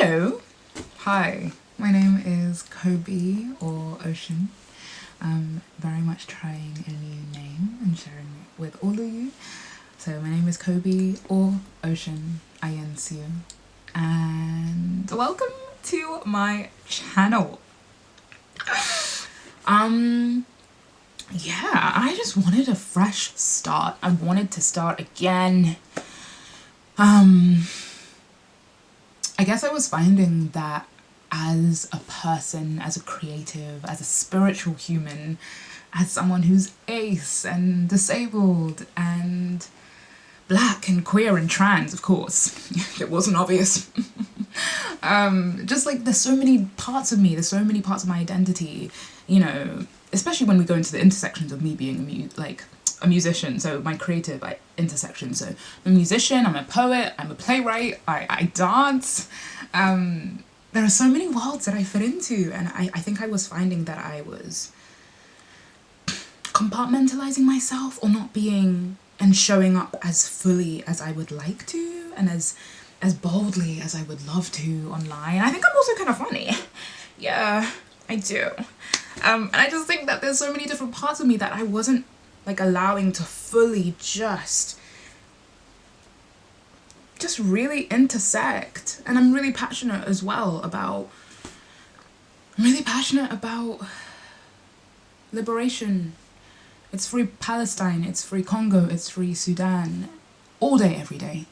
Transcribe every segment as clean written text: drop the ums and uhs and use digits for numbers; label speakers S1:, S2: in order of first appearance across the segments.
S1: Hello, hi, my name is Kobi or Ocean. I'm very much trying a new name and sharing it with all of you. So my name is Kobi or Ocean Ayensuo, and welcome to my channel. Yeah, I just wanted a fresh start. I wanted to start again. I guess I was finding that as a person, as a creative, as a spiritual human, as someone who's ace and disabled and black and queer and trans, of course, it wasn't obvious. Just like there's so many parts of me, there's so many parts of my identity, you know, especially when we go into the intersections of me being a musician, so my creative intersection. So I'm a musician, I'm a poet, I'm a playwright, I dance. There are so many worlds that I fit into, and I think I was finding that I was compartmentalizing myself or not being and showing up as fully as I would like to and as boldly as I would love to online. I think I'm also kind of funny. Yeah, I do. And I just think that there's so many different parts of me that I wasn't like allowing to fully just really intersect. And I'm really passionate as well about, liberation. It's free Palestine, it's free Congo, it's free Sudan, all day, every day.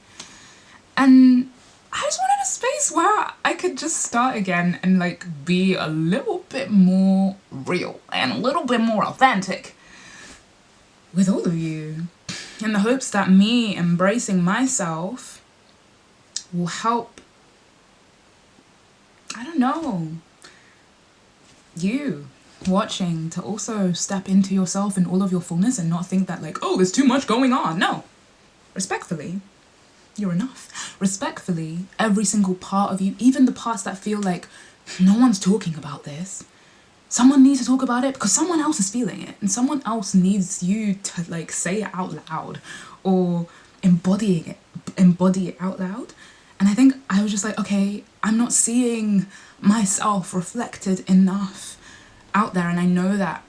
S1: And I just wanted a space where I could just start again and like be a little bit more real and a little bit more authentic with all of you, in the hopes that me embracing myself will help, I don't know, you watching to also step into yourself in all of your fullness and not think that like, oh, there's too much going on. No, respectfully, you're enough. Respectfully, every single part of you, even the parts that feel like no one's talking about this, someone needs to talk about it because someone else is feeling it and someone else needs you to like say it out loud or embody it out loud. And I think I was just like, okay, I'm not seeing myself reflected enough out there. And I know that,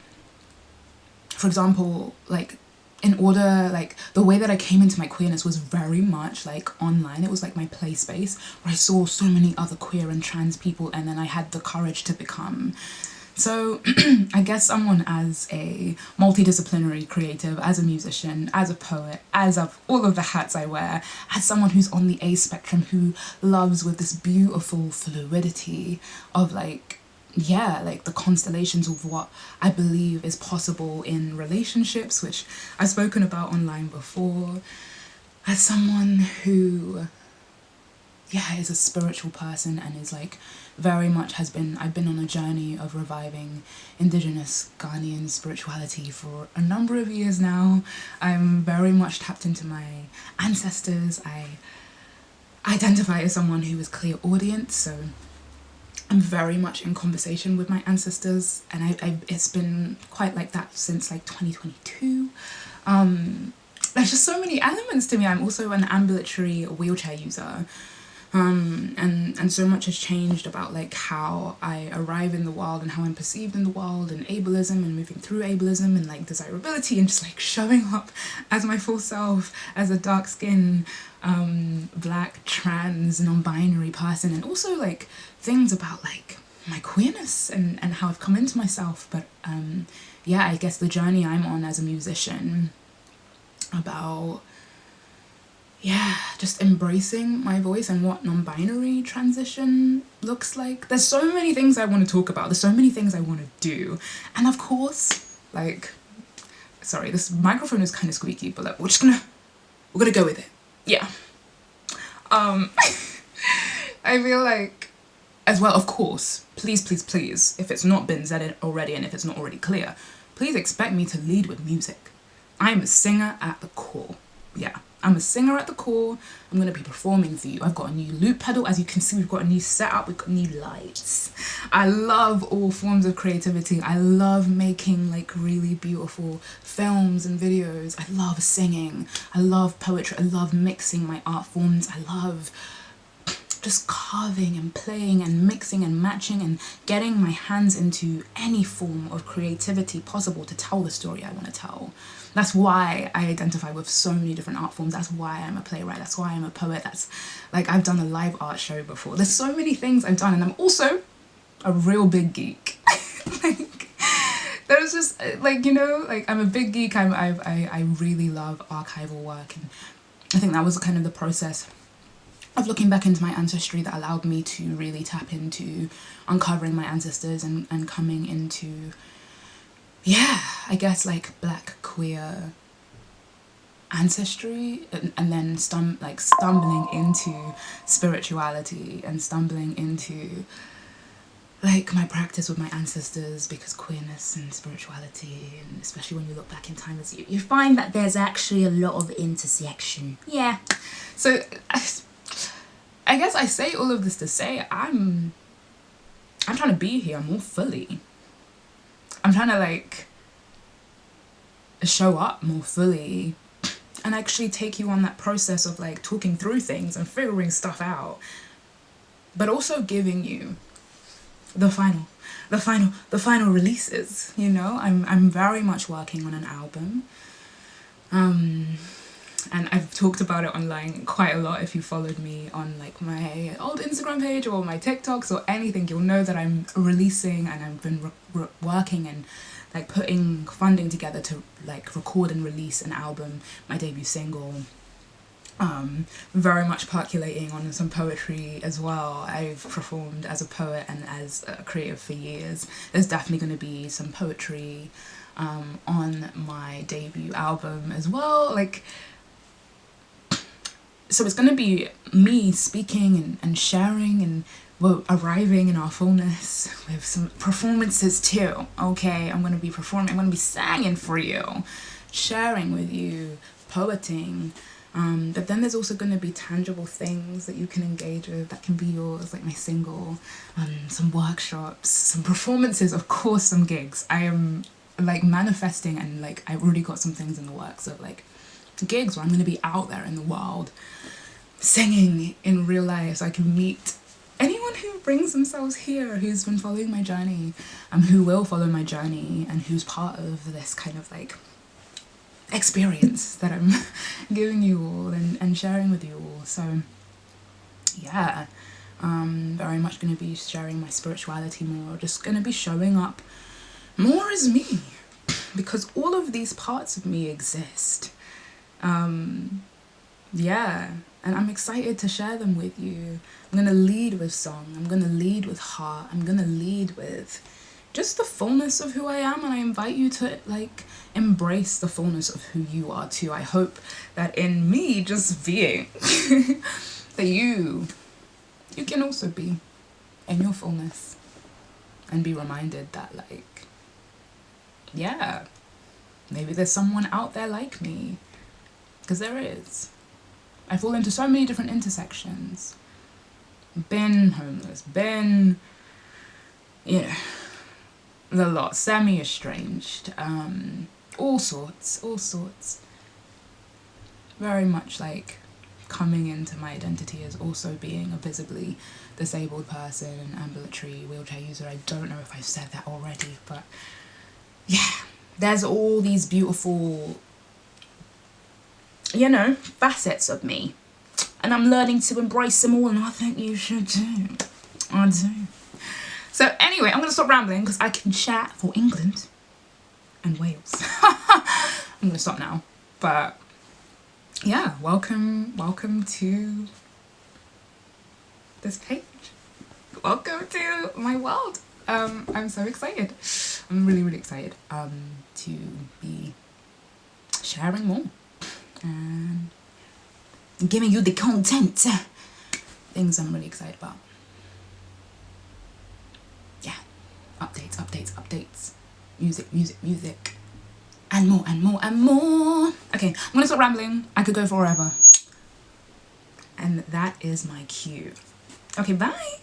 S1: for example, like in order, like the way that I came into my queerness was very much like online. It was like my play space where I saw so many other queer and trans people, and then I had the courage to become. So I guess someone as a multidisciplinary creative, as a musician, as a poet, as of all of the hats I wear, as someone who's on the A spectrum, who loves with this beautiful fluidity of like, yeah, like the constellations of what I believe is possible in relationships, which I've spoken about online before, as someone who, yeah, is a spiritual person and is like very much I've been on a journey of reviving Indigenous Ghanaian spirituality for a number of years now. I'm very much tapped into my ancestors. I identify as someone who is clairaudient, so I'm very much in conversation with my ancestors, and it's been quite like that since like 2022. There's just so many elements to me. I'm also an ambulatory wheelchair user. And so much has changed about like how I arrive in the world and how I'm perceived in the world, and ableism and moving through ableism and like desirability and just like showing up as my full self as a dark skin, black, trans, non-binary person, and also like things about like my queerness and how I've come into myself. But yeah, I guess the journey I'm on as a musician about, yeah, just embracing my voice and what non-binary transition looks like. There's so many things I want to talk about. There's so many things I want to do. And of course, like, sorry, this microphone is kind of squeaky, but like, we're gonna go with it. Yeah. I feel like, as well, of course, please, if it's not been said already and if it's not already clear, please expect me to lead with music. I'm a singer at the core. Yeah. I'm a singer at the core. I'm going to be performing for you. I've got a new loop pedal. As you can see, we've got a new setup. We've got new lights. I love all forms of creativity. I love making like really beautiful films and videos. I love singing. I love poetry. I love mixing my art forms. I love just carving and playing and mixing and matching and getting my hands into any form of creativity possible to tell the story I want to tell. That's why I identify with so many different art forms. That's why I'm a playwright. That's why I'm a poet. That's like, I've done a live art show before. There's so many things I've done, and I'm also a real big geek. Like, there's just like, you know, like I'm a big geek. I really love archival work, and I think that was kind of the process of looking back into my ancestry that allowed me to really tap into uncovering my ancestors and coming into, yeah, I guess like Black queer ancestry, and then stumbling into spirituality and stumbling into like my practice with my ancestors, because queerness and spirituality, and especially when you look back in time, as you find that there's actually a lot of intersection. Yeah. So I guess I say all of this to say I'm trying to be here more fully. I'm trying to like show up more fully and actually take you on that process of like talking through things and figuring stuff out, but also giving you the final releases, you know? I'm very much working on an album. And I've talked about it online quite a lot. If you followed me on like my old Instagram page or my TikToks or anything, you'll know that I'm releasing, and I've been working and like putting funding together to like record and release an album, my debut single. Very much percolating on some poetry as well. I've performed as a poet and as a creative for years. There's definitely going to be some poetry on my debut album as well. Like, so it's going to be me speaking and sharing, and we're arriving in our fullness with some performances too. Okay, I'm going to be performing, I'm going to be singing for you, sharing with you, poeting. But then there's also going to be tangible things that you can engage with that can be yours, like my single, some workshops, some performances, of course some gigs. I am like manifesting, and like I've already got some things in the works of like gigs where I'm going to be out there in the world singing in real life, so I can meet anyone who brings themselves here, who's been following my journey, who will follow my journey, and who's part of this kind of like experience that I'm giving you all and sharing with you all. So yeah, very much going to be sharing my spirituality more, just going to be showing up more as me, because all of these parts of me exist. Yeah, and I'm excited to share them with you. I'm going to lead with song, I'm going to lead with heart, I'm going to lead with just the fullness of who I am, and I invite you to like embrace the fullness of who you are too. I hope that in me just being that you can also be in your fullness and be reminded that like, yeah, maybe there's someone out there like me, because there is. I fall into so many different intersections. Been homeless, been, you know, the lot, semi-estranged, all sorts. Very much like coming into my identity as also being a visibly disabled person, an ambulatory wheelchair user. I don't know if I've said that already, but yeah, there's all these beautiful, you know, facets of me, and I'm learning to embrace them all, and I think you should too. I do. So anyway, I'm going to stop rambling because I can chat for England and Wales. I'm going to stop now. But yeah, welcome to this page. Welcome to my world. I'm so excited. I'm really excited to be sharing more and giving you the content. Things I'm really excited about. Updates, music, and more. Okay, I'm gonna stop rambling. I could go forever. And that is my cue. Okay, bye.